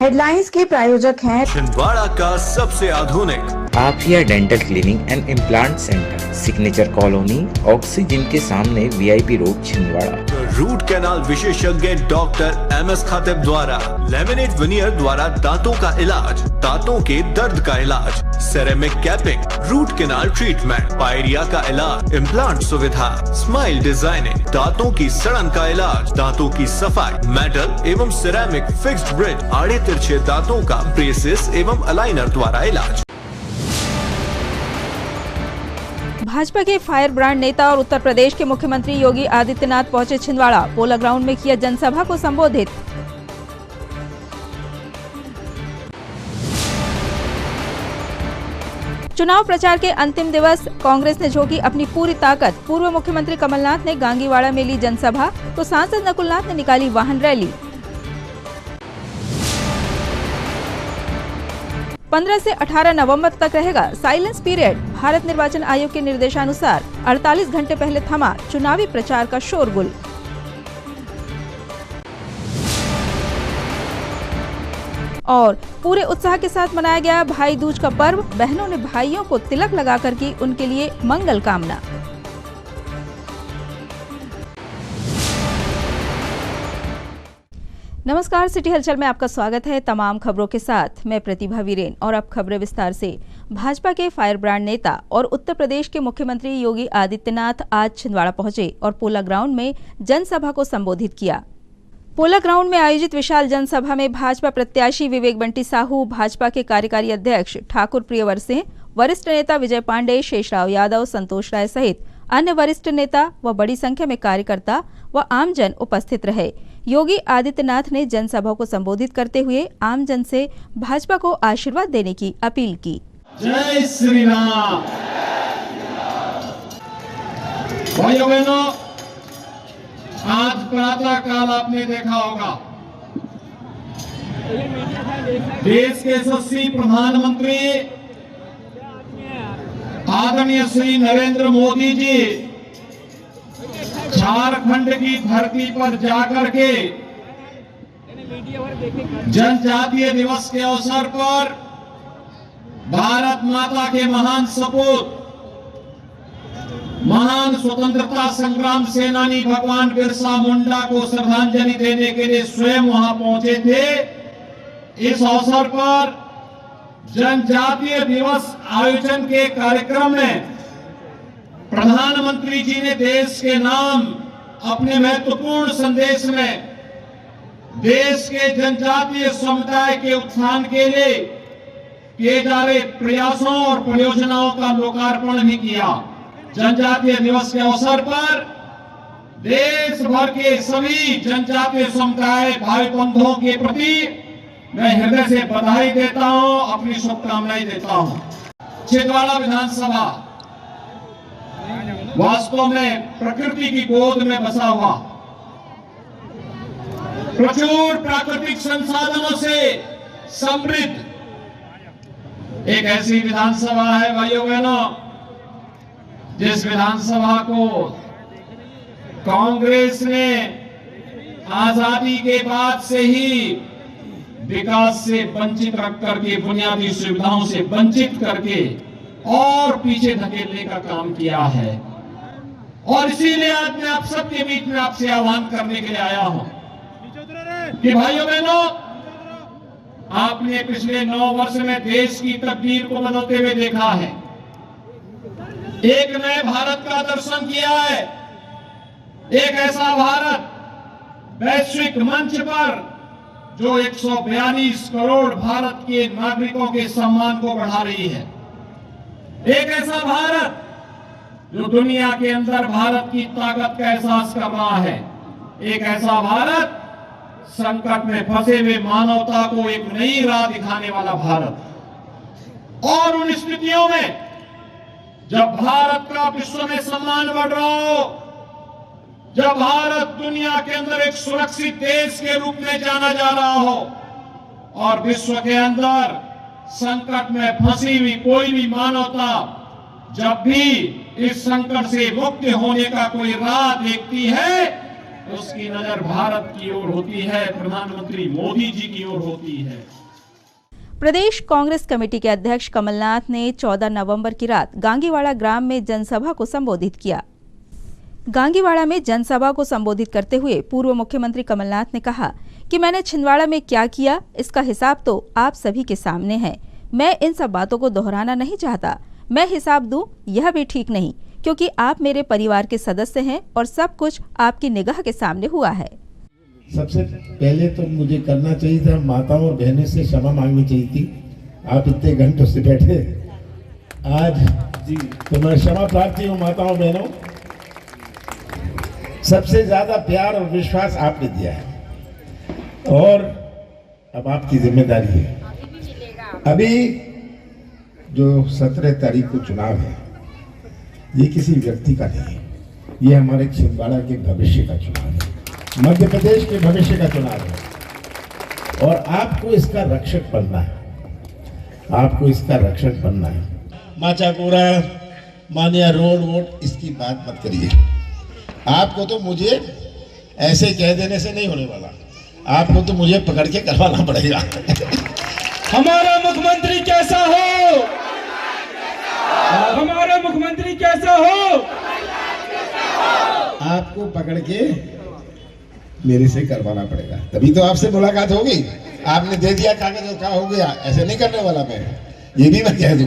Headlines के प्रायोजक हैं छिंदवाड़ा का सबसे आधुनिक Aafiya dental cleaning and implant centre, signature colony, oxygen के सामने, VIP road, Chhindwara. Root canal विशेषज्ञ डॉक्टर MS खातिब द्वारा लेमिनेट विनियर द्वारा दांतों का इलाज, दांतों के दर्द का इलाज, ceramic capping, root canal treatment, pyorrhoea का इलाज, इम्प्लांट सुविधा, स्माइल डिजाइनिंग, दांतों की सड़न का इलाज, दांतों की सफाई, मेटल एवं सिरेमिक फिक्स्ड ब्रिज, आड़े तिरछे दांतों का ब्रेसेस एवं अलाइनर द्वारा इलाज। भाजपा के फायर ब्रांड नेता और उत्तर प्रदेश के मुख्यमंत्री योगी आदित्यनाथ पहुंचे छिंदवाड़ा। पोला ग्राउंड में किया जनसभा को संबोधित। चुनाव प्रचार के अंतिम दिवस कांग्रेस ने झोंकी अपनी पूरी ताकत। पूर्व मुख्यमंत्री कमलनाथ ने गांगीवाड़ा में ली जनसभा तो सांसद नकुलनाथ ने निकाली वाहन रैली। 15 से 18 नवंबर तक रहेगा साइलेंस पीरियड। भारत निर्वाचन आयोग के निर्देशानुसार 48 घंटे पहले थमा चुनावी प्रचार का शोरगुल। और पूरे उत्साह के साथ मनाया गया भाई दूज का पर्व। बहनों ने भाइयों को तिलक लगाकर की उनके लिए मंगल कामना। नमस्कार, सिटी हलचल में आपका स्वागत है। तमाम खबरों के साथ मैं प्रतिभा वीरेन और अब खबरें विस्तार से। भाजपा के फायर ब्रांड नेता और उत्तर प्रदेश के मुख्यमंत्री योगी आदित्यनाथ आज छिंदवाड़ा पहुंचे और पोला ग्राउंड में जनसभा को संबोधित किया। पोला ग्राउंड में आयोजित विशाल जनसभा में भाजपा प्रत्याशी विवेक बंटी साहू, भाजपा के कार्यकारी अध्यक्ष ठाकुर प्रियवर सिंह, वरिष्ठ नेता विजय पांडे, शेषराव यादव, संतोष राय सहित अन्य वरिष्ठ नेता व बड़ी संख्या में कार्यकर्ता व आमजन उपस्थित रहे। योगी आदित्यनाथ ने जनसभा को संबोधित करते हुए आमजन से भाजपा को आशीर्वाद देने की अपील की। जय श्री राम। भाइयों बहनों, आज प्रातः काल आपने देखा होगा देश के यशस्वी प्रधानमंत्री आदरणीय श्री नरेंद्र मोदी जी झारखंड की धरती पर जाकर के जनजातीय दिवस के अवसर पर भारत माता के महान सपूत, महान स्वतंत्रता संग्राम सेनानी भगवान बिरसा मुंडा को श्रद्धांजलि देने के लिए स्वयं वहां पहुंचे थे। इस अवसर पर जनजातीय दिवस आयोजन के कार्यक्रम में प्रधानमंत्री जी ने देश के नाम अपने महत्वपूर्ण संदेश में देश के जनजातीय समुदाय के उत्थान के लिए किए जा रहे प्रयासों और परियोजनाओं का लोकार्पण भी किया। जनजातीय दिवस के अवसर पर देश भर के सभी जनजातीय समुदाय भाई बंधुओं के प्रति मैं हृदय से बधाई देता हूं, अपनी शुभकामनाएं देता हूं। छिंदवाड़ा विधानसभा वास्तव में प्रकृति की गोद में बसा हुआ, प्रचुर प्राकृतिक संसाधनों से समृद्ध एक ऐसी विधानसभा है भाइयों बहनों, जिस विधानसभा को कांग्रेस ने आजादी के बाद से ही विकास से वंचित रख करके, बुनियादी सुविधाओं से वंचित करके और पीछे धकेलने का काम किया है। और इसीलिए आज मैं आप सबके बीच में आपसे आह्वान करने के लिए आया हूं कि भाइयों बहनों, आपने पिछले 9 वर्ष में देश की तकदीर को बदलते हुए देखा है। एक नए भारत का दर्शन किया है। एक ऐसा भारत वैश्विक मंच पर जो 142 करोड़ भारत के नागरिकों के सम्मान को बढ़ा रही है। एक ऐसा भारत जो दुनिया के अंदर भारत की ताकत का एहसास कर रहा है। एक ऐसा भारत संकट में फंसे हुए मानवता को एक नई राह दिखाने वाला भारत। और उन स्थितियों में जब भारत का विश्व में सम्मान बढ़ रहा हो, जब भारत दुनिया के अंदर एक सुरक्षित देश के रूप में जाना जा रहा हो और विश्व के अंदर संकट में फंसी हुई कोई भी मानवता जब भी इस संकट से मुक्त होने का कोई राह देखती है उसकी नजर भारत की ओर होती है, प्रधानमंत्री मोदी जी की ओर होती है। प्रदेश कांग्रेस कमेटी के अध्यक्ष कमलनाथ ने 14 नवंबर की रात गांगीवाड़ा ग्राम में जनसभा को संबोधित किया। गांगीवाड़ा में जनसभा को संबोधित करते हुए पूर्व मुख्यमंत्री कमलनाथ ने कहा कि मैंने छिंदवाड़ा में क्या किया इसका हिसाब तो आप सभी के सामने है। मैं इन सब बातों को दोहराना नहीं चाहता। मैं हिसाब दूं यह भी ठीक नहीं, क्योंकि आप मेरे परिवार के सदस्य हैं और सब कुछ आपकी निगाह के सामने हुआ है। सबसे पहले तो मुझे करना चाहिए था, माताओं और बहनों से क्षमा मांगनी चाहिए थी। आप इतने घंटों से बैठे, आज जी तो मैं क्षमा प्रार्थी हूँ माताओं बहनों। सबसे ज्यादा प्यार और विश्वास आपने दिया है और अब आपकी जिम्मेदारी है। अभी जो 17 तारीख को चुनाव है, ये किसी व्यक्ति का नहीं है, ये हमारे छिंदवाड़ा के भविष्य का चुनाव है, मध्य प्रदेश के भविष्य का चुनाव है और आपको इसका रक्षक बनना है। आपको इसका रक्षक बनना है। माचाकोरा मानिया रोड वोट इसकी बात मत करिए। आपको तो मुझे ऐसे कह देने से नहीं होने वाला, आपको तो मुझे पकड़ के करवाना पड़ेगा। हमारा मुख्यमंत्री कैसा हो, हमारा मुख्यमंत्री कैसा हो, आपको पकड़ के मेरे से करवाना पड़ेगा, तभी तो आपसे मुलाकात होगी। आपने दे दिया कागज और कहा हो गया, ऐसे नहीं करने वाला मैं। ये भी मैं कह दूं,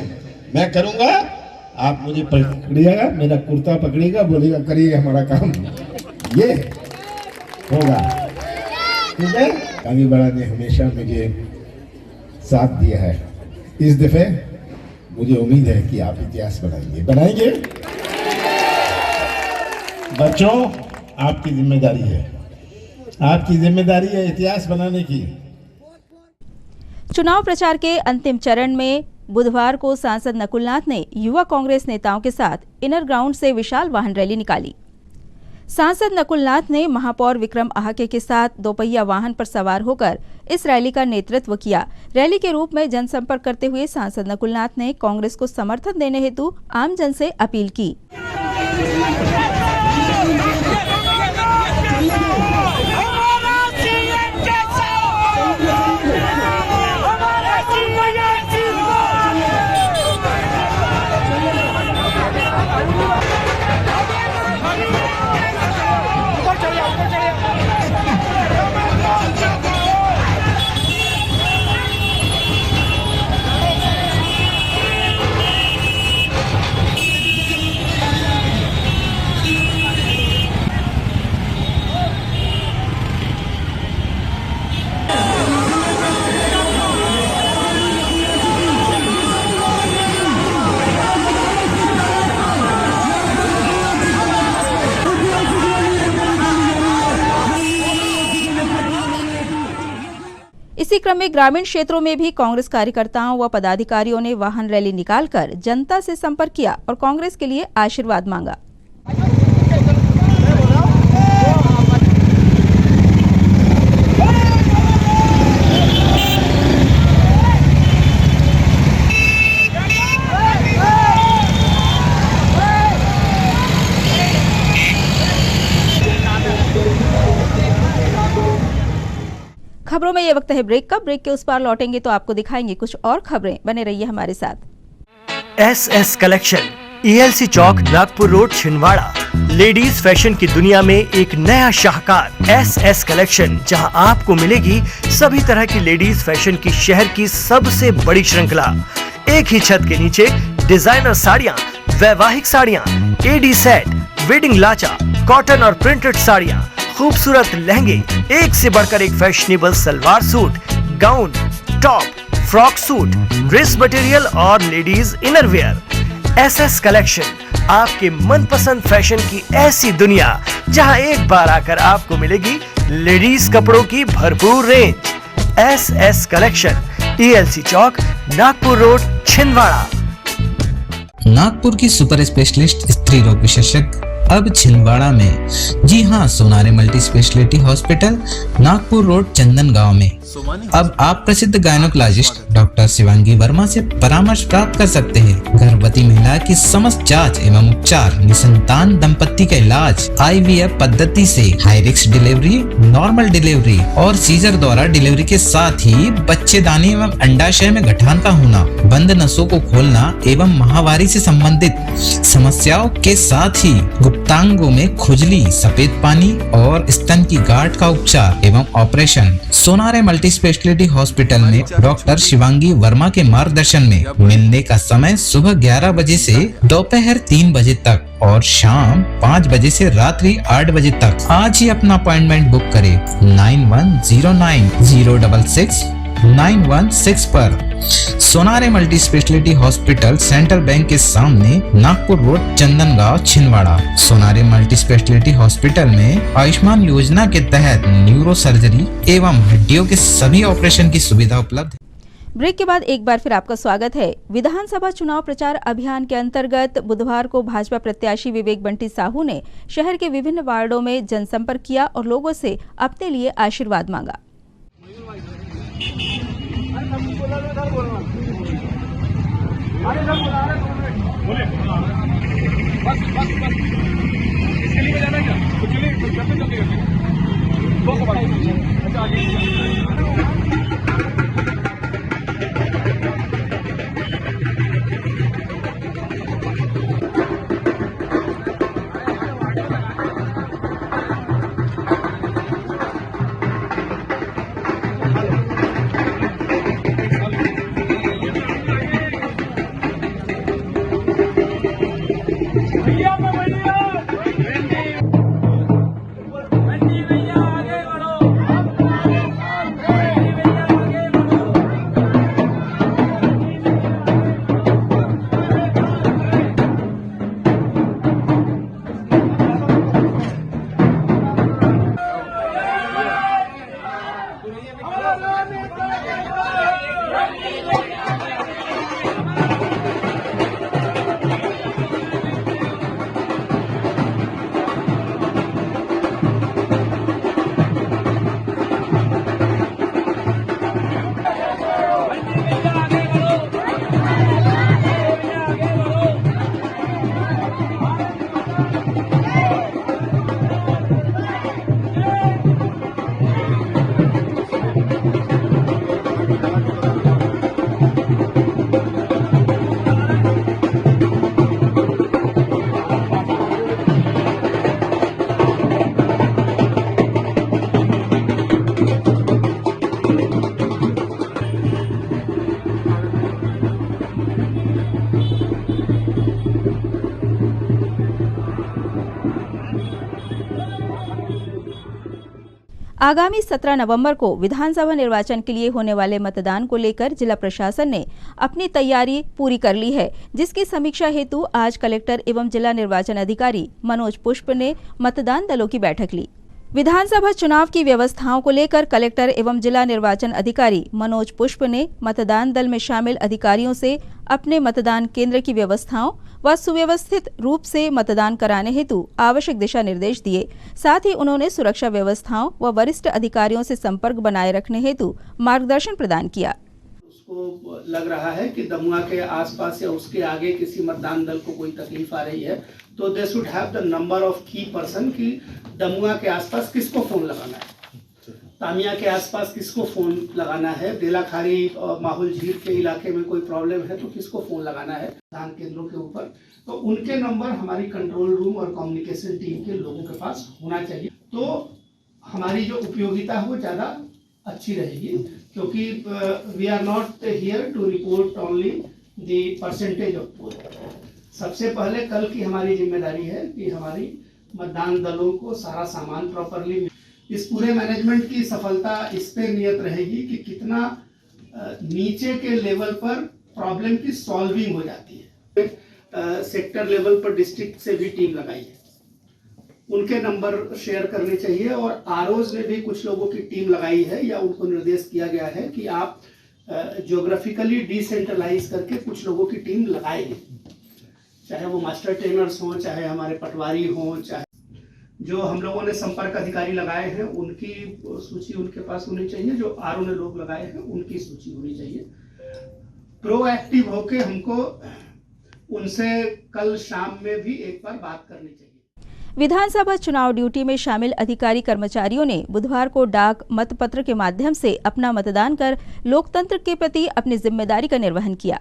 मैं करूंगा, आप मुझे पकड़िएगा, मेरा कुर्ता पकड़िएगा, बोलेगा करिए हमारा काम, ये होगा। ठीक है। गांगीवाड़ा ने हमेशा मुझे साथ दिया है। इस दफे मुझे उम्मीद है कि आप इतिहास बनाएंगे। बच्चों, आपकी जिम्मेदारी है, आपकी जिम्मेदारी है इतिहास बनाने की। चुनाव प्रचार के अंतिम चरण में बुधवार को सांसद नकुलनाथ ने युवा कांग्रेस नेताओं के साथ इनर ग्राउंड से विशाल वाहन रैली निकाली। सांसद नकुलनाथ ने महापौर विक्रम आहाके के साथ दोपहिया वाहन पर सवार होकर इस रैली का नेतृत्व किया। रैली के रूप में जनसंपर्क करते हुए सांसद नकुलनाथ ने कांग्रेस को समर्थन देने हेतु आमजन से अपील की। इसी क्रम में ग्रामीण क्षेत्रों में भी कांग्रेस कार्यकर्ताओं व पदाधिकारियों ने वाहन रैली निकालकर जनता से संपर्क किया और कांग्रेस के लिए आशीर्वाद मांगा। खबरों में ये वक्त है ब्रेक का। ब्रेक के उस पार लौटेंगे तो आपको दिखाएंगे कुछ और खबरें। बने रहिए हमारे साथ। SS कलेक्शन, ELC चौक, Nagpur road, Chhindwara. Ladies fashion की दुनिया में एक नया शाहकार SS कलेक्शन, जहां आपको मिलेगी सभी तरह की लेडीज फैशन की शहर की सबसे बड़ी श्रृंखला। एक ही छत के नीचे डिजाइनर साड़ियाँ, वैवाहिक साड़ियाँ, AD सेट, वेडिंग लाचा, कॉटन और प्रिंटेड साड़ियाँ, खूबसूरत लहंगे, एक से बढ़कर एक fashionable salwar suit, gown, top, frock suit, dress material और लेडीज इनरवेयर। SS कलेक्शन, आपके मनपसंद फैशन की ऐसी दुनिया जहां एक बार आकर आपको मिलेगी लेडीज कपड़ों की भरपूर रेंज। SS कलेक्शन, ELC चौक, नागपुर रोड, छिंदवाड़ा। नागपुर की सुपर स्पेशलिस्ट स्त्री रोग विशेषज्ञ अब छिंदवाड़ा में। जी हाँ, Sonare multi speciality hospital, Nagpur road, Chandan Gaon में। अब आप प्रसिद्ध गायनोकोलॉजिस्ट डॉक्टर शिवांगी वर्मा से परामर्श प्राप्त कर सकते हैं। गर्भवती महिला की समस्त जांच एवं उपचार, निसंतान दंपत्ति का इलाज, IVF पद्धति से high risk delivery, normal delivery और सीजर द्वारा डिलीवरी के साथ ही बच्चेदानी एवं अंडाशय में गठान का होना, बंद नसों को खोलना एवं माहवारी से संबंधित समस्याओं के साथ ही गुप्तांगों में खुजली, सफेद पानी और स्तन की गांठ का उपचार एवं operation Sonare multi speciality hospital में डॉक्टर शिवांगी वर्मा के मार्गदर्शन में। मिलने का समय सुबह 11 बजे से दोपहर 3 बजे तक और शाम 5 बजे से रात्रि 8 बजे तक। आज ही अपना अपॉइंटमेंट बुक करें 9109066916 पर। Sonare multi speciality hospital, central bank के सामने, Nagpur road, Chandangaon, Chhindwara. Sonare multi speciality hospital में आयुष्मान योजना के तहत न्यूरो सर्जरी एवं हड्डियों के सभी ऑपरेशन की सुविधा उपलब्ध है। ब्रेक के बाद एक बार फिर आपका स्वागत है। विधानसभा चुनाव प्रचार अभियान के अंतर्गत बुधवार को भाजपा प्रत्याशी विवेक बंटी साहू ने शहर के विभिन्न वार्डों में जनसंपर्क किया और लोगों से अपने लिए आशीर्वाद मांगा। आगामी 17 नवंबर को विधानसभा निर्वाचन के लिए होने वाले मतदान को लेकर जिला प्रशासन ने अपनी तैयारी पूरी कर ली है, जिसकी समीक्षा हेतु आज कलेक्टर एवं जिला निर्वाचन अधिकारी मनोज पुष्प ने मतदान दलों की बैठक ली। विधानसभा चुनाव की व्यवस्थाओं को लेकर कलेक्टर एवं जिला निर्वाचन अधिकारी मनोज पुष्प ने मतदान दल में शामिल अधिकारियों से अपने मतदान केंद्र की व्यवस्थाओं व सुव्यवस्थित रूप से मतदान कराने हेतु आवश्यक दिशा निर्देश दिए। साथ ही उन्होंने सुरक्षा व्यवस्थाओं व वरिष्ठ अधिकारियों से संपर्क बनाए रखने हेतु मार्गदर्शन प्रदान किया। उसको लग रहा है कि दमुआ के आसपास या उसके आगे किसी मतदान दल को कोई तकलीफ आ रही है तो they should have the number of की पर्सन कि दमुआ के आसपास किसको फोन लगाना है, तामिया के आसपास किसको फोन लगाना है, बेलाखारी और माहौल झील के इलाके में कोई प्रॉब्लम है तो किसको फोन लगाना है मतदान केंद्रों के ऊपर। तो उनके नंबर हमारी कंट्रोल रूम और कम्युनिकेशन टीम के लोगों के पास होना चाहिए, तो हमारी जो उपयोगिता है वो ज़्यादा अच्छी रहेगी, क्योंकि we are not here to report only the percentage of poll. सबसे पहले कल की हमारी जिम्मेदारी है कि हमारी मतदान दलों को सारा सामान प्रॉपरली, इस पूरे मैनेजमेंट की सफलता इस पे नियत रहेगी कि कितना नीचे के लेवल पर प्रॉब्लम की सॉल्विंग हो जाती है। सेक्टर लेवल पर डिस्ट्रिक्ट से भी टीम लगाई है, उनके नंबर शेयर करने चाहिए और आरओज ने भी कुछ लोगों की टीम लगाई है या उनको निर्देश किया गया है कि आप ज्योग्राफिकली डिसेंट्रलाइज करके कुछ लोगों की टीम लगाएंगे, चाहे वो मास्टर ट्रेनर्स हों, चाहे हमारे पटवारी हों, चाहे जो हम लोगों ने संपर्क अधिकारी लगाए हैं उनकी सूची उनके पास होनी चाहिए, जो आरओ ने लोग लगाए हैं उनकी सूची होनी चाहिए। प्रोएक्टिव होके हमको उनसे कल शाम में भी एक बार बात करनी चाहिए। विधानसभा चुनाव ड्यूटी में शामिल अधिकारी कर्मचारियों ने बुधवार को डाक मतपत्र के माध्यम से अपना मतदान कर लोकतंत्र के प्रति अपनी जिम्मेदारी का निर्वहन किया।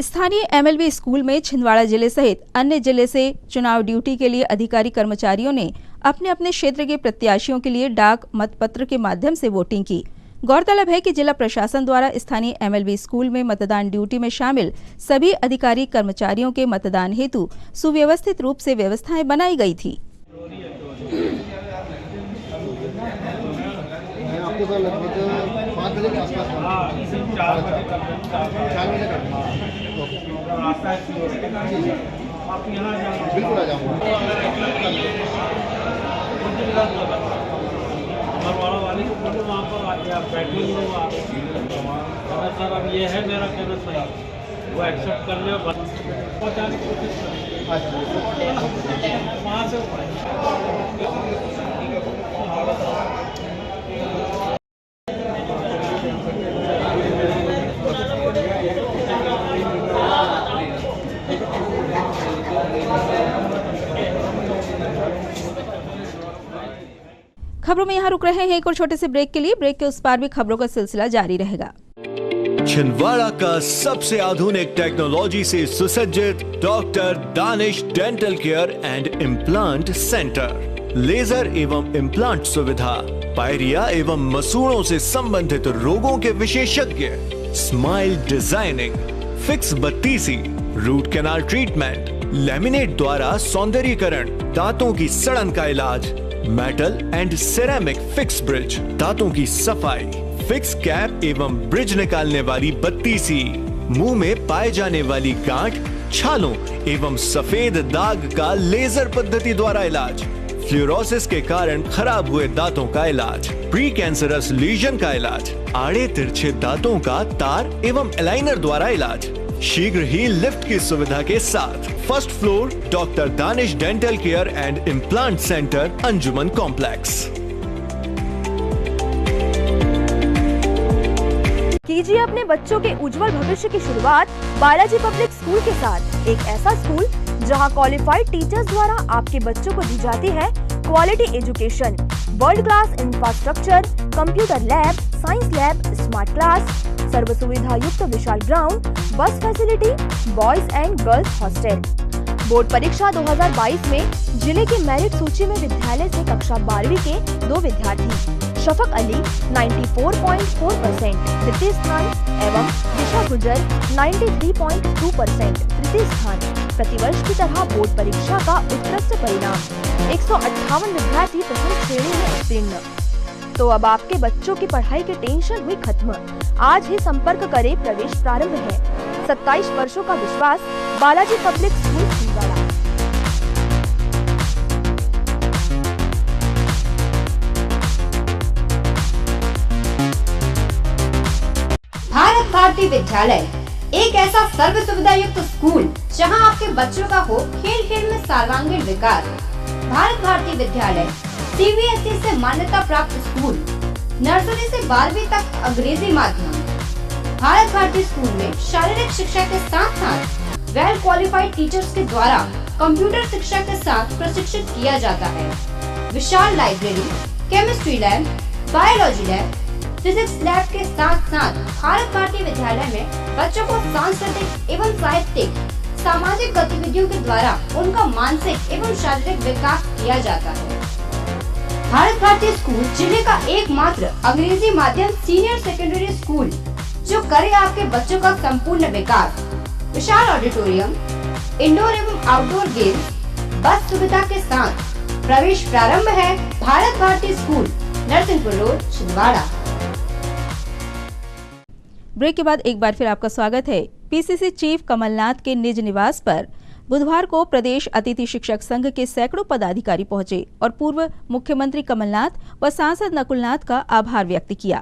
स्थानीय एमएलबी स्कूल में छिंदवाड़ा जिले सहित अन्य जिले से चुनाव ड्यूटी के लिए अधिकारी कर्मचारियों ने अपने अपने क्षेत्र के प्रत्याशियों के लिए डाक मतपत्र के माध्यम से वोटिंग की। गौरतलब है कि जिला प्रशासन द्वारा स्थानीय एमएलबी स्कूल में मतदान ड्यूटी में शामिल सभी अधिकारी कर्मचारियों के मतदान हेतु सुव्यवस्थित रूप से व्यवस्थाएं बनाई गई थी। आपको तो लगभग 5 बजे के आसपास बिल्कुल आ जाऊँगा। वाले को बोलो वहाँ पर आके आप बैठे हो सर, अब ये है मेरा कहना सही, वो एक्सेप्ट कर ले पहुँचाने की कोशिश वहाँ से खबरों में यहाँ रुक रहे हैं एक और छोटे से ब्रेक के लिए। ब्रेक के उस पार भी खबरों का सिलसिला जारी रहेगा। छिंदवाड़ा का सबसे आधुनिक टेक्नोलॉजी से सुसज्जित doctor Danish dental care and implant centre, laser एवं इम्प्लांट सुविधा, पायरिया एवं मसूड़ों से संबंधित रोगों के विशेषज्ञ, स्माइल डिजाइनिंग, फिक्स बत्तीसी, रूट कैनाल ट्रीटमेंट, लैमिनेट द्वारा सौंदर्यीकरण, दांतों की सड़न का इलाज, metal and ceramic fix bridge, दांतों की सफाई, फिक्स कैप एवं ब्रिज निकालने वाली बत्तीसी, मुंह में पाए जाने वाली गांठ, छालों एवं सफेद दाग का लेजर पद्धति द्वारा इलाज, फ्लोरोसिस के कारण खराब हुए दांतों का इलाज, प्री कैंसरस लीजन का इलाज, आड़े तिरछे दांतों का तार एवं एलाइनर द्वारा इलाज, शीघ्र ही लिफ्ट की सुविधा के साथ। First floor doctor Danish dental care and implant centre, Anjuman complex. कीजिए अपने बच्चों के उज्जवल भविष्य की शुरुआत बालाजी पब्लिक स्कूल के साथ। एक ऐसा स्कूल जहां क्वालिफाइड टीचर्स द्वारा आपके बच्चों को दी जाती है quality education, world class infrastructure, computer lab, science lab, smart class, सर्व सुविधा युक्त विशाल ground, bus facility, boys and girls hostel. Board परीक्षा 2022 में जिले की मेरिट सूची में विद्यालय से कक्षा 12वीं के 2 विद्यार्थी शफक अली 94.4% तृतीय स्थान एवं दिशा गुजर 93.2% तृतीय स्थान। प्रतिवर्ष की तरह बोर्ड परीक्षा का उत्कृष्ट परिणाम 158 विद्यार्थी प्रथम श्रेणी में उत्तीर्ण। तो अब आपके बच्चों की पढ़ाई की टेंशन हुई खत्म। आज ही संपर्क करें, प्रवेश प्रारंभ है। 27 वर्षों का विश्वास, बालाजी पब्लिक स्कूल छिंदवाड़ा। भारत भारती विद्यालय एक ऐसा सर्व सुविधा युक्त स्कूल जहां आपके बच्चों का हो खेल खेल में सर्वांगीण विकास। भारत भारती विद्यालय सीबीएसई से मान्यता प्राप्त स्कूल, नर्सरी से 12वीं तक अंग्रेजी माध्यम। भारत भारती स्कूल में शारीरिक शिक्षा के साथ साथ वेल क्वालिफाइड टीचर्स के द्वारा कंप्यूटर शिक्षा के साथ प्रशिक्षित किया जाता है। विशाल library, chemistry lab, biology lab, physics lab के साथ साथ भारत भारती विद्यालय में बच्चों को सांस्कृतिक एवं साहित्यिक सामाजिक गतिविधियों के द्वारा उनका मानसिक एवं शारीरिक विकास किया जाता है। भारत भारती स्कूल जिले का एकमात्र अंग्रेजी माध्यम सीनियर सेकेंडरी स्कूल जो करे आपके बच्चों का संपूर्ण विकास। विशाल ऑडिटोरियम, इंडोर एवं आउटडोर गेम्स, बस सुविधा के साथ। प्रवेश प्रारंभ है। Bharat Bharati school, Narsinghpur road, Chhindwara. Break के बाद एक बार फिर आपका स्वागत है। पीसीसी चीफ कमलनाथ के निज निवास पर बुधवार को प्रदेश अतिथि शिक्षक संघ के सैकड़ों पदाधिकारी पहुंचे और पूर्व मुख्यमंत्री कमलनाथ व सांसद नकुलनाथ का आभार व्यक्त किया।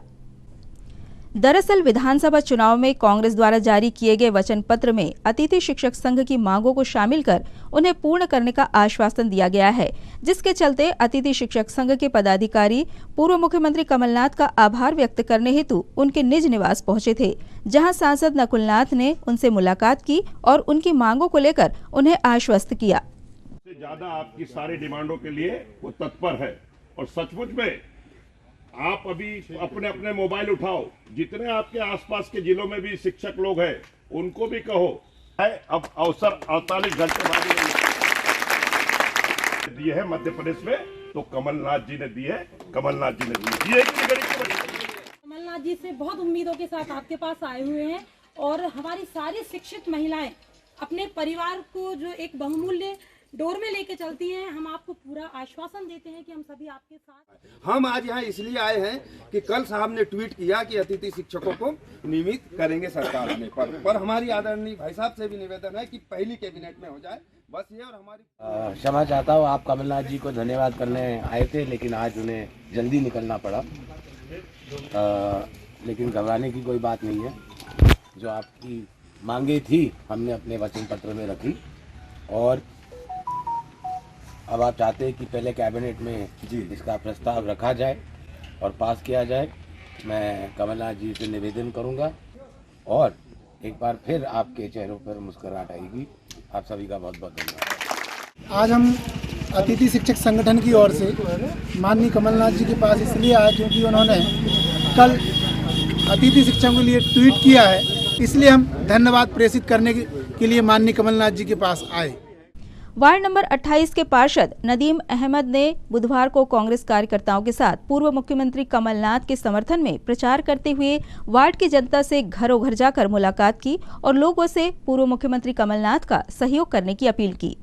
दरअसल विधानसभा चुनाव में कांग्रेस द्वारा जारी किए गए वचन पत्र में अतिथि शिक्षक संघ की मांगों को शामिल कर उन्हें पूर्ण करने का आश्वासन दिया गया है, जिसके चलते अतिथि शिक्षक संघ के पदाधिकारी पूर्व मुख्यमंत्री कमलनाथ का आभार व्यक्त करने हेतु उनके निज निवास पहुंचे थे, जहां सांसद नकुलनाथ ने उनसे मुलाकात की और उनकी मांगों को लेकर उन्हें आश्वस्त किया। ज्यादा आपकी सारी डिमांडों के लिए वो तत्पर है और सचमुच में आप अभी अपने अपने मोबाइल उठाओ, जितने आपके आसपास के जिलों में भी शिक्षक लोग हैं उनको भी कहो है अब अवसर 48 घंटे बाद दिए है मध्य प्रदेश में, तो कमलनाथ जी ने दिए है, कमलनाथ जी ने दिए कमलनाथ जी से बहुत उम्मीदों के साथ आपके पास आए हुए हैं और हमारी सारी शिक्षित महिलाएं अपने परिवार को जो एक बहुमूल्य डोर में लेके चलती हैं। हम आपको पूरा आश्वासन देते हैं कि हम सभी आपके साथ। हम आज यहाँ इसलिए आए हैं कि कल साहब ने ट्वीट किया कि अतिथि शिक्षकों को नियमित करेंगे सरकार में, पर हमारी आदरणीय भाई साहब से भी निवेदन है कि पहली कैबिनेट में हो जाए, बस ये। और हमारी क्षमा चाहता हूँ, आप कमलनाथ जी को धन्यवाद करने आए थे लेकिन आज उन्हें जल्दी निकलना पड़ा, लेकिन घबराने की कोई बात नहीं है। जो आपकी मांगे थी हमने अपने वचन पत्र में रखी और अब आप चाहते हैं कि पहले कैबिनेट में इसका प्रस्ताव रखा जाए और पास किया जाए। मैं कमलनाथ जी से निवेदन करूंगा और एक बार फिर आपके चेहरों पर मुस्कुराहट आएगी। आप सभी का बहुत बहुत धन्यवाद। आज हम अतिथि शिक्षक संगठन की ओर से माननीय कमलनाथ जी के पास इसलिए आए क्योंकि उन्होंने कल अतिथि शिक्षकों के लिए ट्वीट किया है, इसलिए हम धन्यवाद प्रेषित करने के लिए माननीय कमलनाथ जी के पास आए। वार्ड नंबर 28 के पार्षद नदीम अहमद ने बुधवार को कांग्रेस कार्यकर्ताओं के साथ पूर्व मुख्यमंत्री कमलनाथ के समर्थन में प्रचार करते हुए वार्ड की जनता से घरों घर जाकर मुलाकात की और लोगों से पूर्व मुख्यमंत्री कमलनाथ का सहयोग करने की अपील की।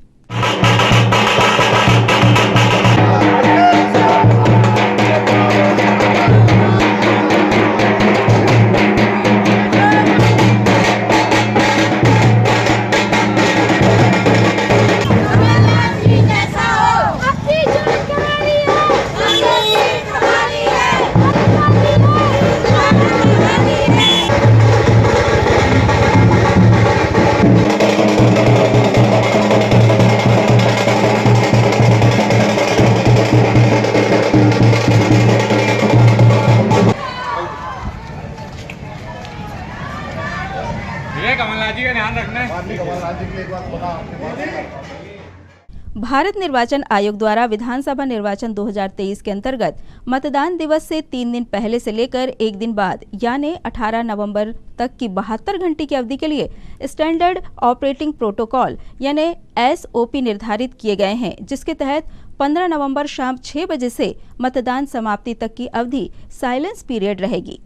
भारत निर्वाचन आयोग द्वारा विधानसभा निर्वाचन 2023 के अंतर्गत मतदान दिवस से 3 दिन पहले से लेकर 1 दिन बाद यानी 18 नवंबर तक की 72 घंटे की अवधि के लिए स्टैंडर्ड ऑपरेटिंग प्रोटोकॉल यानी SOP निर्धारित किए गए हैं, जिसके तहत 15 नवंबर शाम 6 बजे से मतदान समाप्ति तक की अवधि साइलेंस पीरियड रहेगी।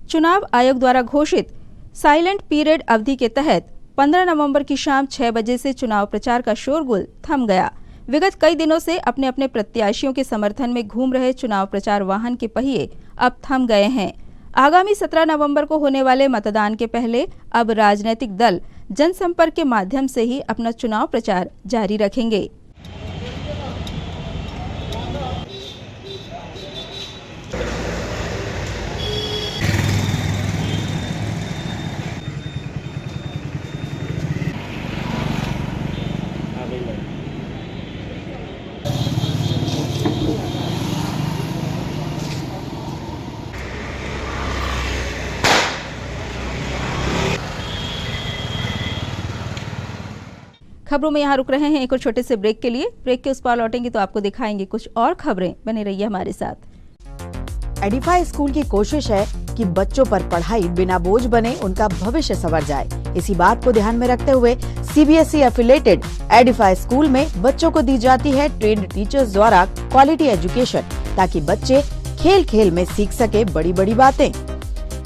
चुनाव आयोग द्वारा घोषित साइलेंट पीरियड अवधि के तहत 15 नवंबर की शाम 6 बजे से चुनाव प्रचार का शोरगुल थम गया। विगत कई दिनों से अपने अपने प्रत्याशियों के समर्थन में घूम रहे चुनाव प्रचार वाहन के पहिए अब थम गए हैं। आगामी 17 नवंबर को होने वाले मतदान के पहले अब राजनीतिक दल जनसंपर्क के माध्यम से ही अपना चुनाव प्रचार जारी रखेंगे। खबरों में यहाँ रुक रहे हैं एक और छोटे से ब्रेक के लिए। ब्रेक के उस पार लौटेंगे तो आपको दिखाएंगे कुछ और खबरें। बने रहिए हमारे साथ। एडिफाई स्कूल की कोशिश है कि बच्चों पर पढ़ाई बिना बोझ बने उनका भविष्य संवर जाए। इसी बात को ध्यान में रखते हुए CBSE एफिलेटेड एडिफाई स्कूल में बच्चों को दी जाती है ट्रेन्ड टीचर्स द्वारा क्वालिटी एजुकेशन, ताकि बच्चे खेल खेल में सीख सके बड़ी बड़ी बातें।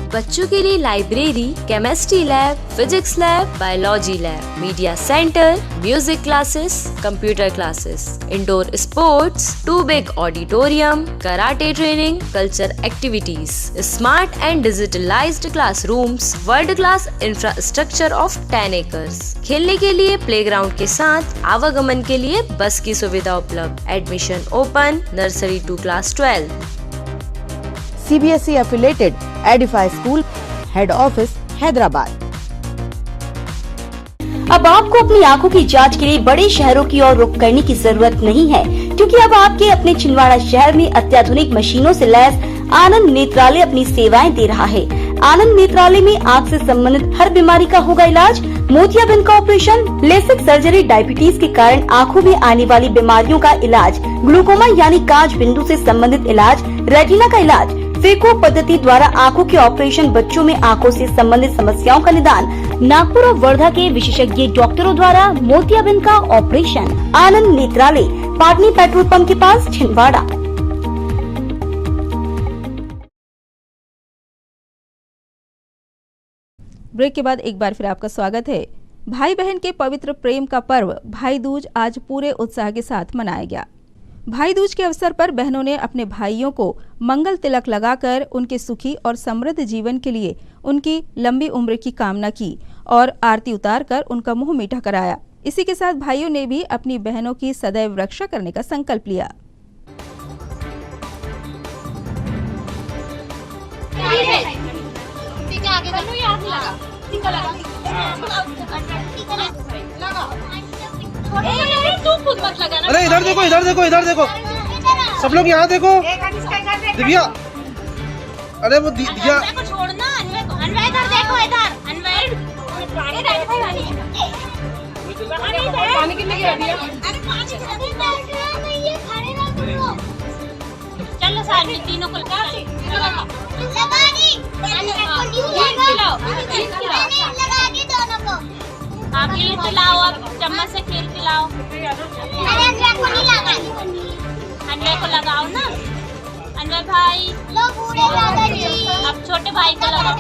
बच्चों के लिए library, chemistry lab, physics lab, biology lab, media centre, music classes, computer classes, indoor sports, 2 big auditorium, karate training, culture activities, smart and digitalised classrooms, world class infrastructure of 10 acres. खेलने के लिए प्लेग्राउंड के साथ आवागमन के लिए बस की सुविधा उपलब्ध। Admission open nursery to class 12। CBSE affiliated Edify school head office Hyderabad. अब आपको अपनी आंखों की जांच के लिए बड़े शहरों की ओर रुख करने की जरूरत नहीं है, क्योंकि अब आपके अपने छिंदवाड़ा शहर में अत्याधुनिक मशीनों से लैस आनंद नेत्रालय अपनी सेवाएं दे रहा है। आनंद नेत्रालय में आँख से संबंधित हर बीमारी का होगा इलाज, मोतियाबिंद का ऑपरेशन, लेसिक सर्जरी, डायबिटीज के कारण आँखों में आने वाली बीमारियों का इलाज, ग्लूकोमा यानी कांच बिंदु से संबंधित इलाज, रेटिना का इलाज, फेको पद्धति द्वारा आँखों के ऑपरेशन, बच्चों में आँखों से संबंधित समस्याओं का निदान, नागपुर और वर्धा के विशेषज्ञ डॉक्टरों द्वारा मोतियाबिंद का ऑपरेशन। आनंद नेत्रालय, पाटनी पेट्रोल पंप के पास, छिंदवाड़ा। ब्रेक के बाद एक बार फिर आपका स्वागत है। भाई बहन के पवित्र प्रेम का पर्व भाई दूज आज पूरे उत्साह के साथ मनाया गया। भाई दूज के अवसर पर बहनों ने अपने भाइयों को मंगल तिलक लगाकर उनके सुखी और समृद्ध जीवन के लिए उनकी लंबी उम्र की कामना की और आरती उतारकर उनका मुंह मीठा कराया। इसी के साथ भाइयों ने भी अपनी बहनों की सदैव रक्षा करने का संकल्प लिया। अरे इधर देखो, इधर देखो, इधर देखो, सब लोग यहाँ देखो। दिव्या, अरे वो दिव्या छोड़ना, अनवय इधर देखो, इधर अनवय पानी कितने की है? अरे पानी नहीं है, खड़े रहो। चलो साथ में तीनों को लगा दी, लगा दी दोनों को। आप ये खिलाओ, अब चम्मच से खेल खिलाओ। अरे को नहीं लगानी, अनवय को लगाओ ना। अनवय भाई लो बूढ़े दादाजी, अब छोटे भाई को लगाओ।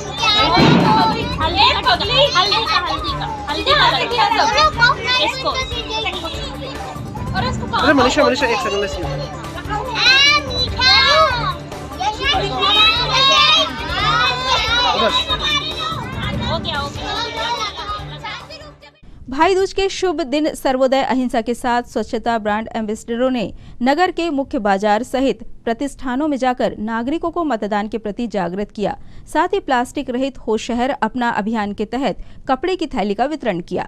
हल्दी का इसको। और इसको अरे मनीषा एक सेकंड में हो गया। भाई दूज के शुभ दिन सर्वोदय अहिंसा के साथ स्वच्छता ब्रांड एम्बेसडरों ने नगर के मुख्य बाजार सहित प्रतिष्ठानों में जाकर नागरिकों को मतदान के प्रति जागृत किया। साथ ही प्लास्टिक रहित हो शहर अपना अभियान के तहत कपड़े की थैली का वितरण किया।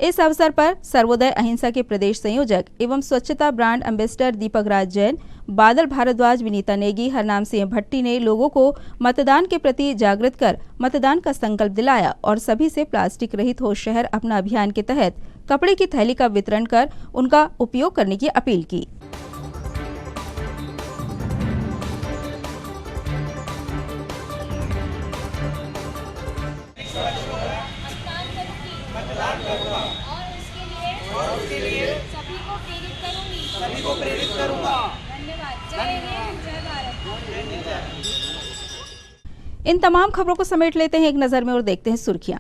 इस अवसर पर सर्वोदय अहिंसा के प्रदेश संयोजक एवं स्वच्छता ब्रांड एम्बेसडर दीपक राज जैन, बादल भारद्वाज, विनीता नेगी, हरनाम सिंह भट्टी ने लोगों को मतदान के प्रति जागृत कर मतदान का संकल्प दिलाया और सभी से प्लास्टिक रहित हो शहर अपना अभियान के तहत कपड़े की थैली का वितरण कर उनका उपयोग करने की अपील की। सभी को प्रेरित करूंगा। इन तमाम खबरों को समेट लेते हैं एक नजर में और देखते हैं सुर्खियां।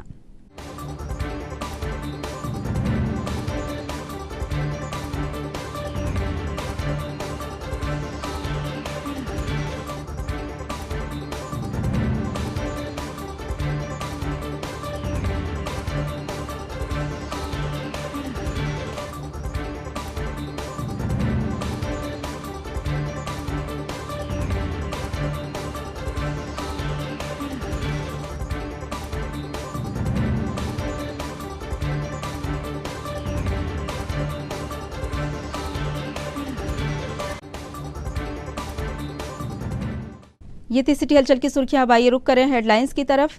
ये थी सिटी हलचल की सुर्खियां। अब आइए रुक करें हेडलाइंस की तरफ।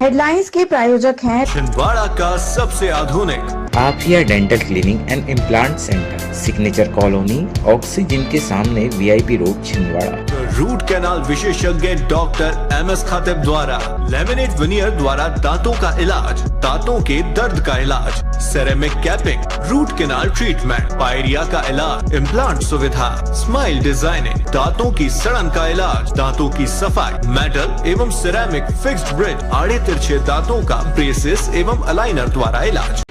हेडलाइंस के प्रायोजक हैं छिंदवाड़ा का सबसे आधुनिक Aafiya dental cleaning and implant centre, signature colony, oxygen के सामने VIP road, Chhindwara. Root canal विशेषज्ञ डॉक्टर MS खातिब द्वारा लेमिनेट विनियर द्वारा दांतों का इलाज, दांतों के दर्द का इलाज, ceramic capping, root canal treatment, pyorrhoea का इलाज, इम्प्लांट सुविधा, स्माइल डिजाइनिंग, दांतों की सड़न का इलाज, दांतों की सफाई, मेटल एवं सिरेमिक फिक्स्ड ब्रिज, आड़े तिरछे दांतों का ब्रेसेस एवं अलाइनर द्वारा इलाज।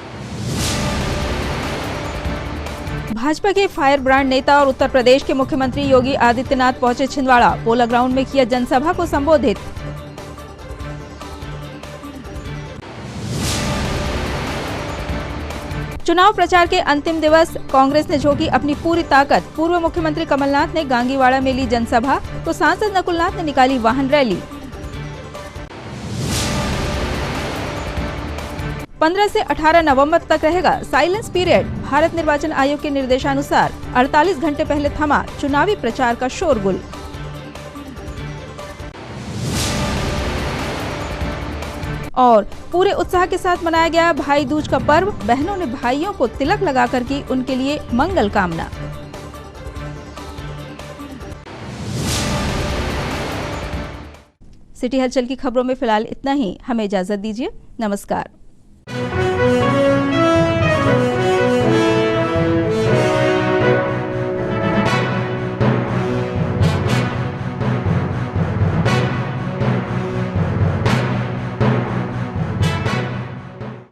भाजपा के फायर ब्रांड नेता और उत्तर प्रदेश के मुख्यमंत्री योगी आदित्यनाथ पहुंचे छिंदवाड़ा। पोला ग्राउंड में किया जनसभा को संबोधित। चुनाव प्रचार के अंतिम दिवस कांग्रेस ने झोंकी अपनी पूरी ताकत। पूर्व मुख्यमंत्री कमलनाथ ने गांगीवाड़ा में ली जनसभा तो सांसद नकुलनाथ ने निकाली वाहन रैली। 15 से 18 नवंबर तक रहेगा साइलेंस पीरियड। भारत निर्वाचन आयोग के निर्देशानुसार 48 घंटे पहले थमा चुनावी प्रचार का शोरगुल। और पूरे उत्साह के साथ मनाया गया भाई दूज का पर्व। बहनों ने भाइयों को तिलक लगाकर की उनके लिए मंगल कामना। सिटी हलचल की खबरों में फिलहाल इतना ही। हमें इजाजत दीजिए। नमस्कार।